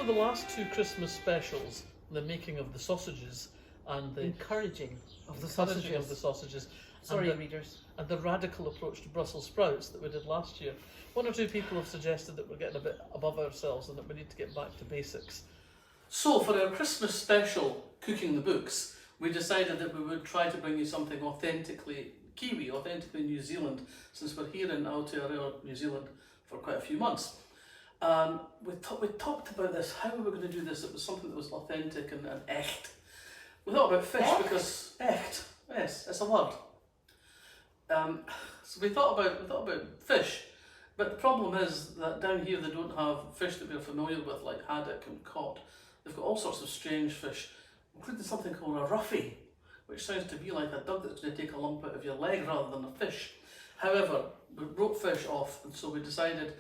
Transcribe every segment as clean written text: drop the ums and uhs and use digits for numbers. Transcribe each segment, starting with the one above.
after the last two Christmas specials, the making of the sausages and the encouraging of the sausages, Sorry, readers. And the radical approach to Brussels sprouts that we did last year, one or two people have suggested that we're getting a bit above ourselves and that we need to get back to basics. So for our Christmas special, Cooking the Books, we decided that we would try to bring you something authentically Kiwi, authentically New Zealand, since we're here in Aotearoa, New Zealand, for quite a few months. We talked about this, how we were going to do this. It was something that was authentic and echt. We thought about fish because echt, yes, it's a word. So we thought about fish, but the problem is that down here they don't have fish that we're familiar with, like haddock and cod. They've got all sorts of strange fish, including something called a ruffy, which sounds to be like a dog that's going to take a lump out of your leg rather than a fish. However, we wrote fish off, and so we decided,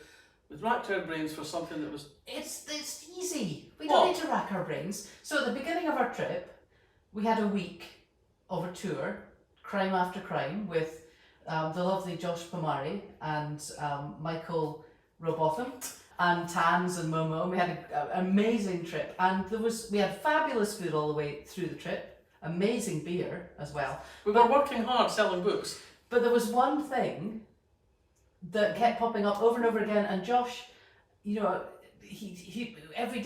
we racked our brains for something that was... It's easy. We don't need to rack our brains. So at the beginning of our trip, we had a week of a tour, crime after crime, with the lovely Josh Pomari and Michael Robotham and Tans and Momo. We had an amazing trip, and we had fabulous food all the way through the trip, amazing beer as well. We were working hard selling books. But there was one thing that kept popping up over and over again, and Josh, you know, he every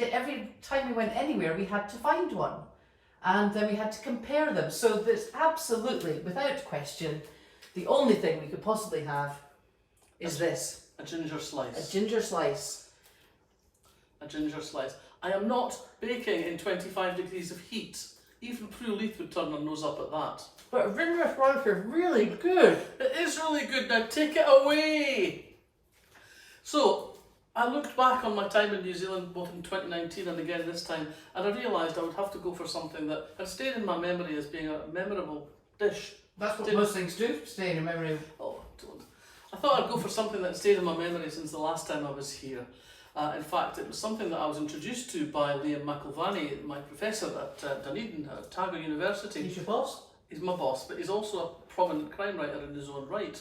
time we went anywhere, we had to find one, and then we had to compare them. So there's absolutely, without question, the only thing we could possibly have is this. A ginger slice. A ginger slice. A ginger slice. I am not baking in 25 degrees of heat. Even Prue Leith would turn her nose up at that. But a ginger slice is really good. It is really good. Now take it away. So, I looked back on my time in New Zealand, both in 2019 and again this time, and I realised I would have to go for something that had stayed in my memory as being a memorable dish. That's what most things do, stay in your memory. Oh, don't. I thought I'd go for something that stayed in my memory since the last time I was here. In fact, it was something that I was introduced to by Liam McIlvany, my professor at Dunedin, at Otago University. He's your boss? He's my boss, but he's also a prominent crime writer in his own right.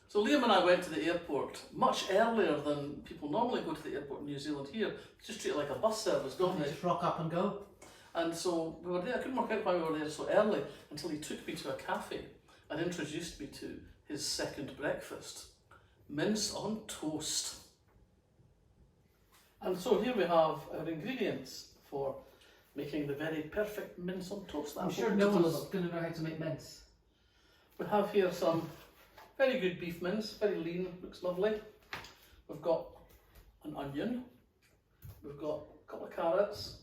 So Liam and I went to the airport much earlier than people normally go to the airport in New Zealand here. It's just treated like a bus service, don't they? Just rock up and go. And so we were there. I couldn't work out why we were there so early until he took me to a cafe and introduced me to his second breakfast, mince on toast. And so here we have our ingredients for making the very perfect mince on toast. I'm sure no one's going to know how to make mince. We have here some very good beef mince, very lean, looks lovely. We've got an onion, we've got a couple of carrots,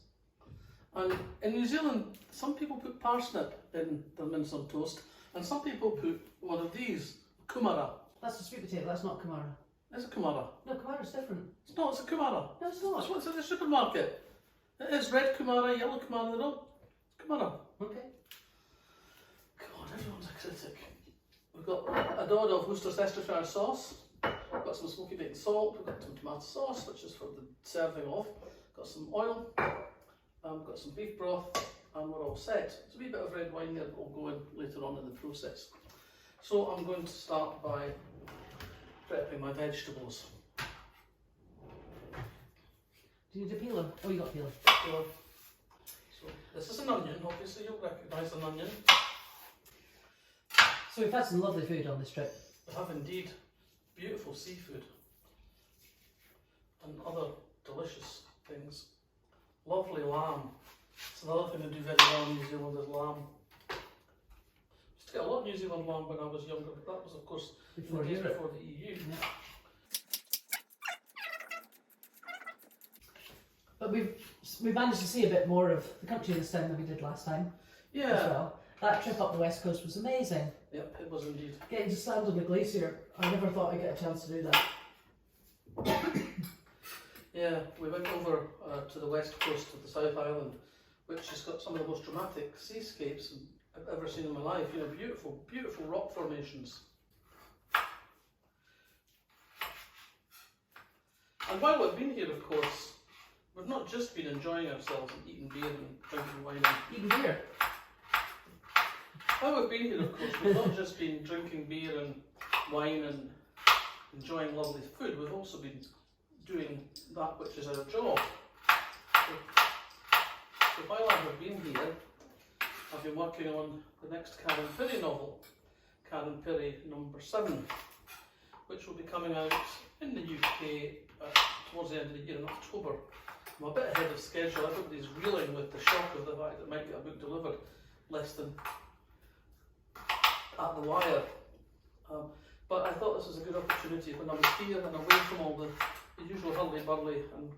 and in New Zealand some people put parsnip in their mince on toast, and some people put one of these, kumara. That's a sweet potato, that's not kumara. It's a kumara. No, kumara's different. It's not, it's a kumara. No, it's not. It's what's in the supermarket. It is red kumara, yellow kumara, they're all kumara. Okay. God, everyone's a critic. We've got a dod of Worcestershire sauce, we've got some smoky bacon salt, we've got some tomato sauce, which is for the serving of, got some oil, we've got some beef broth, and we're all set. There's a wee bit of red wine there that will go in later on in the process. So I'm going to start by prepping my vegetables. Do you need a peeler? Oh, you got a peeler. So this is an onion, obviously you'll recognise an onion. So we've had some lovely food on this trip. We have indeed beautiful seafood and other delicious things. Lovely lamb. It's another thing they do very well in New Zealand is lamb. Used to get a lot of New Zealand lamb when I was younger, but that was of course before the EU. Yeah. But we've managed to see a bit more of the country this time than we did last time. Yeah. As well. That trip up the west coast was amazing. Yep, it was indeed. Getting to stand on the glacier, I never thought I'd get a chance to do that. Yeah, we went over to the west coast of the South Island, which has got some of the most dramatic seascapes I've ever seen in my life. You know, beautiful, beautiful rock formations. And while we've been here, of course, we've not just been enjoying ourselves and eating beer and drinking wine. Eating beer? While we've been here, of course, we've not just been drinking beer and wine and enjoying lovely food, we've also been doing that which is our job. have been here, I've been working on the next Karen Pirie novel, Karen Pirie #7, which will be coming out in the UK towards the end of the year in October. I'm a bit ahead of schedule. Everybody's reeling with the shock of the fact that I might get a book delivered less than at the wire. But I thought this was a good opportunity when I was here and away from all the usual hurly-burly and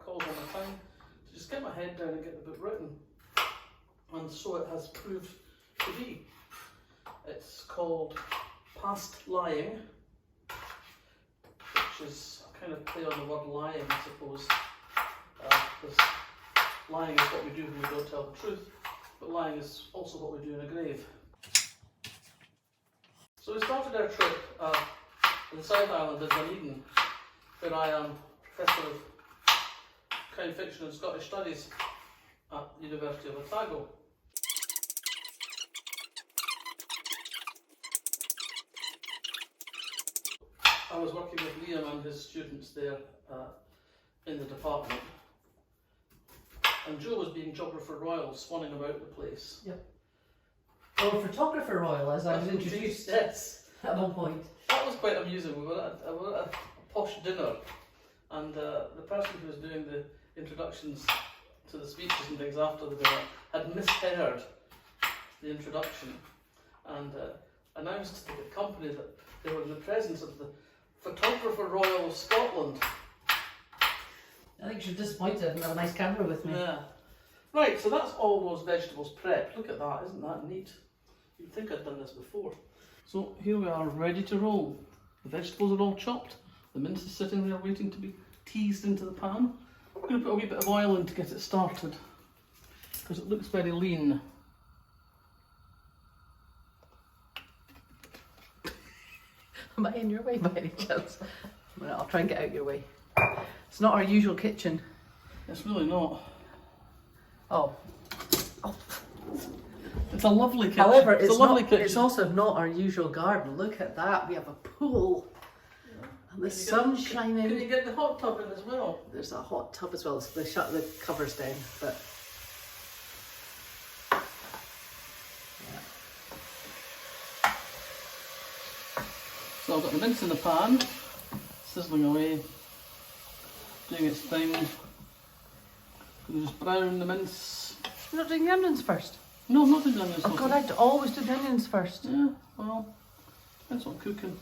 calls on my time to just get my head down and get the book written. And so it has proved to be. It's called Past Lying, which is a kind of play on the word lying, I suppose. Because lying is what we do when we don't tell the truth, but lying is also what we do in a grave. So we started our trip in the South Island of Dunedin, where I am Professor of Crime Fiction and Scottish Studies at the University of Otago. I was working with Liam and his students there in the department, and Joe was being Geographer Royal, swanning about the place. Yep. Or Photographer Royal, as I was introduced yes. at one point. That was quite amusing. We were at a posh dinner, and the person who was doing the introductions to the speeches and things after the dinner had misheard the introduction and announced to the company that they were in the presence of the Photographer Royal of Scotland. I think she's disappointed I didn't have a nice camera with me. Yeah. Right, so that's all those vegetables prepped. Look at that, isn't that neat? You'd think I'd done this before. So here we are, ready to roll. The vegetables are all chopped. The mince is sitting there waiting to be teased into the pan. I'm going to put a wee bit of oil in to get it started, because it looks very lean. Am I in your way by any chance? Well, I'll try and get out your way. It's not our usual kitchen. It's really not. Oh. It's a lovely kitchen. However, it's a lovely kitchen. It's also not our usual garden. Look at that. We have a pool. Yeah. And the sun's shining. Can you get the hot tub in as well? There's a hot tub as well. So they shut the covers down. But so I've got the mince in the pan, sizzling away, doing its thing. Gonna just brown the mince. You're not doing the onions first? No, I'm not doing the onions. Oh God, I'd always do the onions first. Yeah, well, depends on cooking.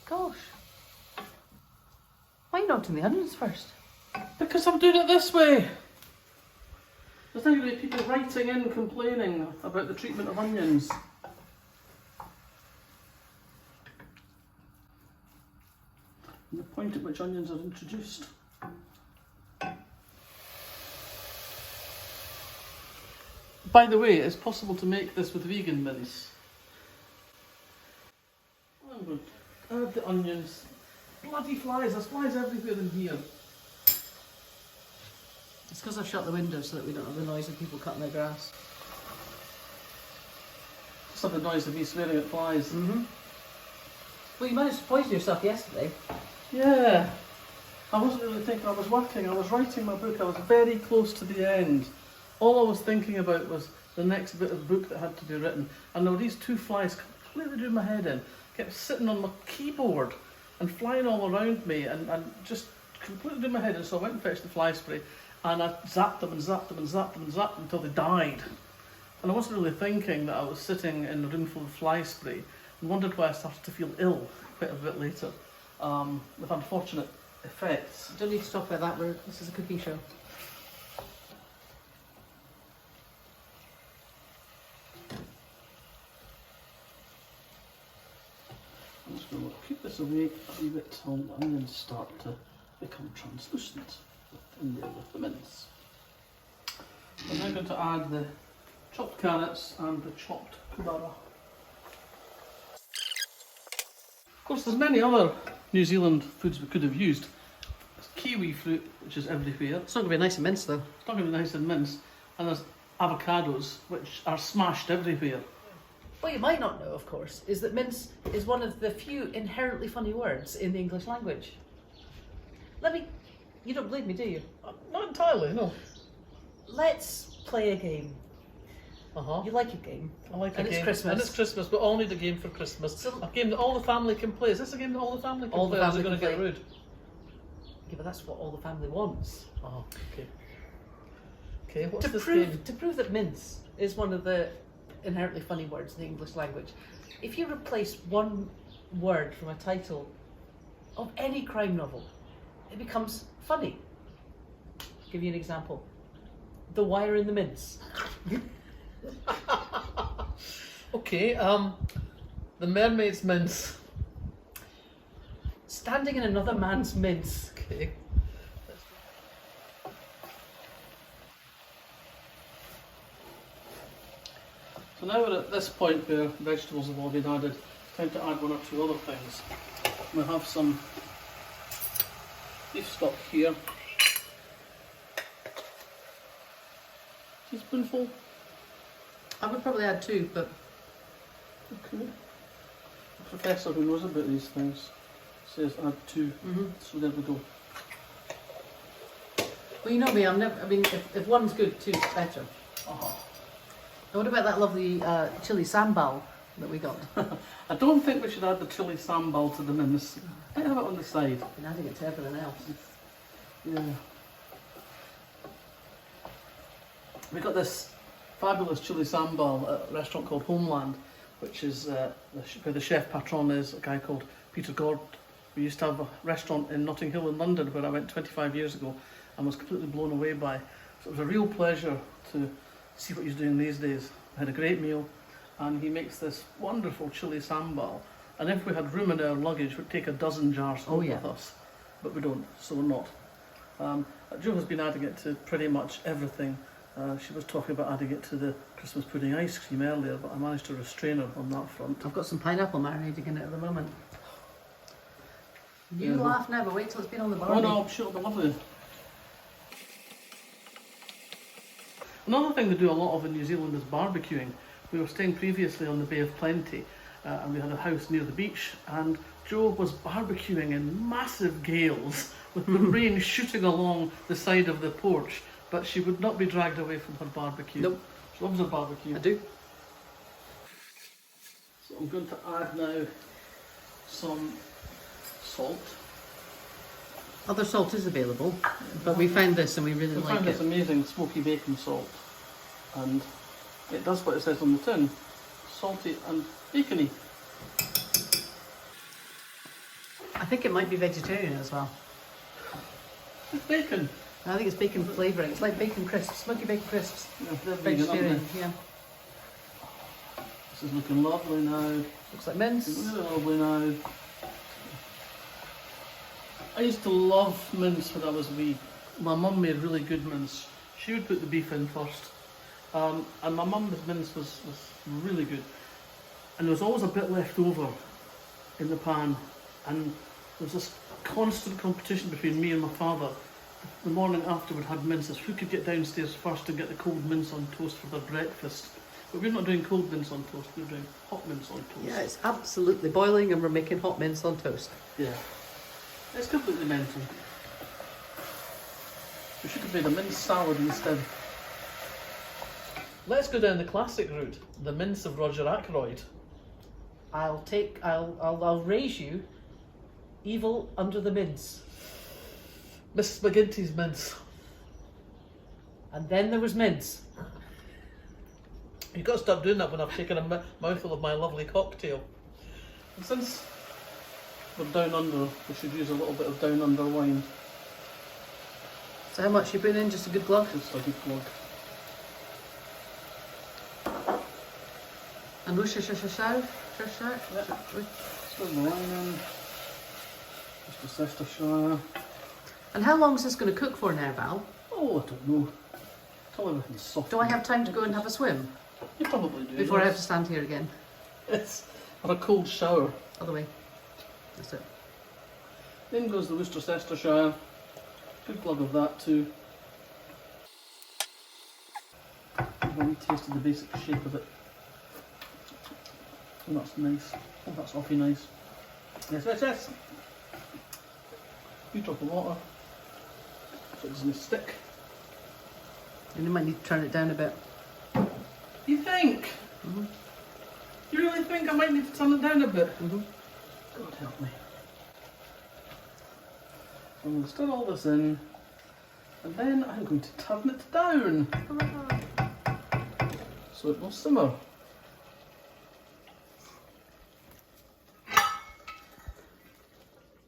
Gosh. Why are you not doing the onions first? Because I'm doing it this way. There's not going to be people writing in complaining about the treatment of onions. And the point at which onions are introduced. By the way, it's possible to make this with vegan mince. I'm going to add the onions. Bloody flies, there's flies everywhere in here. It's because I've shut the windows so that we don't have the noise of people cutting their grass. Just have the noise of me swearing at flies. Mm-hmm. Well, you managed to poison yourself yesterday. Yeah. I wasn't really thinking, I was working, I was writing my book, I was very close to the end. All I was thinking about was the next bit of book that had to be written. And there were these two flies completely doing my head in. Kept sitting on my keyboard and flying all around me and just completely doing my head in. So I went and fetched the fly spray and I zapped them and zapped them and zapped them and zapped them until they died. And I wasn't really thinking that I was sitting in a room full of fly spray and wondered why I started to feel ill quite a bit later, with unfortunate effects. You don't need to talk about that, this is a cooking show. I'm just going to keep this away a wee bit till the onions start to become translucent in there with the mince. I'm now going to add the chopped carrots and the chopped kubara. Of course, there's many other New Zealand foods we could have used. There's kiwi fruit, which is everywhere. It's not going to be nice and minced though. It's not going to be nice and minced. And there's avocados, which are smashed everywhere. What you might not know, of course, is that mince is one of the few inherently funny words in the English language. You don't believe me, do you? Not entirely, no. let's play a game. Uh-huh. You like a game. I like And a it's game. Christmas. And it's Christmas, but all need a game for Christmas. So- A game that all the family can play. Is this a game that all the family can All the play? Or is family it going to can get play. rude? Yeah, but that's what all the family wants. Oh, okay. Okay, what's To this prove, game? to prove that mince is one of the inherently funny words in the English language, if you replace one word from a title of any crime novel, it becomes funny. Give you an example. The Wire in the Mince. Okay, The Mermaid's Mince. Standing in another man's mince. Okay. So now we're at this point where vegetables have all been added. Time to add one or two other things. We have some beef stock here. Teaspoonful. I would probably add two, but Okay. The professor who knows about these things says add two. So there we go. well, you know me. If one's good, two's better. Uh-huh. And what about that lovely chili sambal that we got? I don't think we should add the chili sambal to the mince. I have it on the side. Been adding it to everything else. Yeah. We got this fabulous chili sambal at a restaurant called Homeland, which is where the chef patron is a guy called Peter Gord. We used to have a restaurant in Notting Hill in London where I went 25 years ago and was completely blown away by. So it was a real pleasure to see what he's doing these days. I had a great meal, and he makes this wonderful chili sambal. And if we had room in our luggage, we'd take a dozen jars home with us, but we don't, so we're not. Jo has been adding it to pretty much everything. She was talking about adding it to the Christmas pudding ice cream earlier, but I managed to restrain her on that front. I've got some pineapple marinating in it at the moment. You Yeah. laugh now, but wait till it's been on the Oh barbie. no, I'm sure it'll be lovely. Another thing they do a lot of in New Zealand is barbecuing. We were staying previously on the Bay of Plenty, and we had a house near the beach, and Jo was barbecuing in massive gales with the rain shooting along the side of the porch, but she would not be dragged away from her barbecue. Nope. She loves her barbecue. I do. So I'm going to add now some salt. Other salt is available, but we found this and we really I like found this it. amazing smoky bacon salt, and it does what it says on the tin, salty and bacony. I think it might be vegetarian as well. It's bacon. I think it's bacon flavouring. It's like bacon crisps, smoky bacon crisps. Yeah, they're vegan, aren't Vegetarian, they? yeah. This is looking lovely now. Looks like mince. Really lovely now. I used to love mince when I was wee. My mum made really good mince. She would put the beef in first. And my mum's mince was really good. And there was always a bit left over in the pan. And there was this constant competition between me and my father. The morning after we'd had mince, is who could get downstairs first and get the cold mince on toast for their breakfast. But we're not doing cold mince on toast, we're doing hot mince on toast. Yeah, it's absolutely boiling and we're making hot mince on toast. Yeah. It's completely mental. We should have made a mince salad instead. Let's go down the classic route, the mince of Roger Ackroyd. I'll raise you evil under the mince. Miss McGinty's mince. And then there was mince. You've got to stop doing that when I've taken a mouthful of my lovely cocktail. And since we're down under, we should use a little bit of down under wine. So how much you put in? Just a good glug? Just a good plug. And Worcestershire. Yeah. Stir the wine in. Just a Worcestershire. And how long is this going to cook for now, Val? Oh, I don't know. Till everything's soft. Do I have time to go and have a swim You probably do. before I have yes. to stand here again? Yes. Or a cold shower. Other way. That's it. Then goes the Worcestershire. Good glug of that too. I've only tasted the basic shape of it. Oh, that's nice. Oh, that's awfully nice. Yes, yes, yes. You drop of water so it doesn't stick. And you might need to turn it down a bit. You think? Mm-hmm. You really think I might need to turn it down a bit? Mm-hmm. God help me. I'm going to stir all this in, and then I'm going to turn it down. So it will simmer.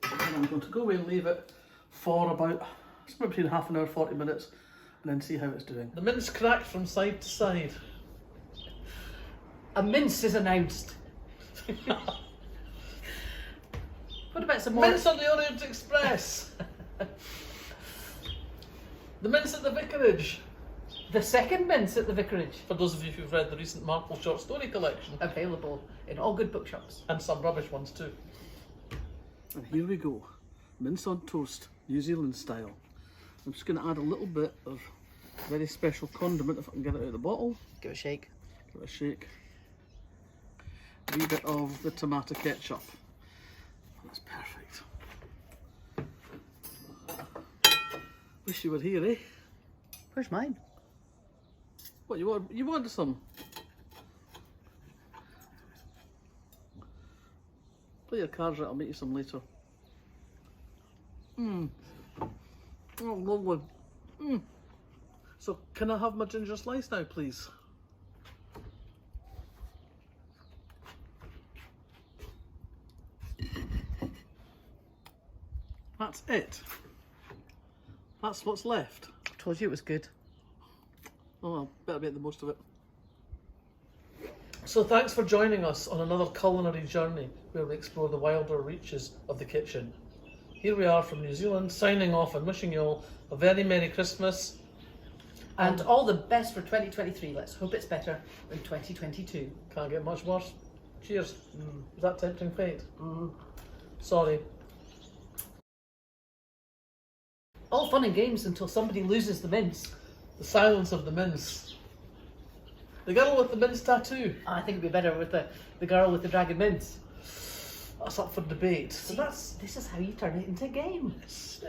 And I'm going to go away and leave it for about somewhere between half an hour, 40 minutes, and then see how it's doing. The mince cracked from side to side. A mince is announced. What about some more? Mince on the Orient Express. The mince at the vicarage. The second mince at the vicarage. For those of you who've read the recent Marple short story collection. Available in all good bookshops. And some rubbish ones too. And here we go. Mince on toast, New Zealand style. I'm just going to add a little bit of very special condiment if I can get it out of the bottle. Give it a shake. Give it a shake. A wee bit of the tomato ketchup. That's perfect. Wish you were here, eh? Where's mine? What, you wanted some? Play your cards right, I'll make you some later. Oh, lovely. So, can I have my ginger slice now, please? That's it. That's what's left. I told you it was good. Oh well, better make the most of it. So thanks for joining us on another culinary journey where we explore the wilder reaches of the kitchen. Here we are from New Zealand, signing off and wishing you all a very Merry Christmas. And all the best for 2023. Let's hope it's better than 2022. Can't get much worse. Cheers. Is that tempting fate? Sorry. All fun and games until somebody loses the mince. The silence of the mince. The girl with the mince tattoo. I think it'd be better with the girl with the dragon mince. That's up for debate. So this is how you turn it into a game. Yes.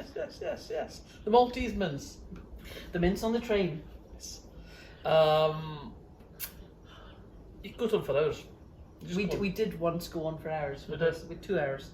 The Maltese mince. The mince on the train. You could go on for hours. We did once go on for hours. We did. With 2 hours.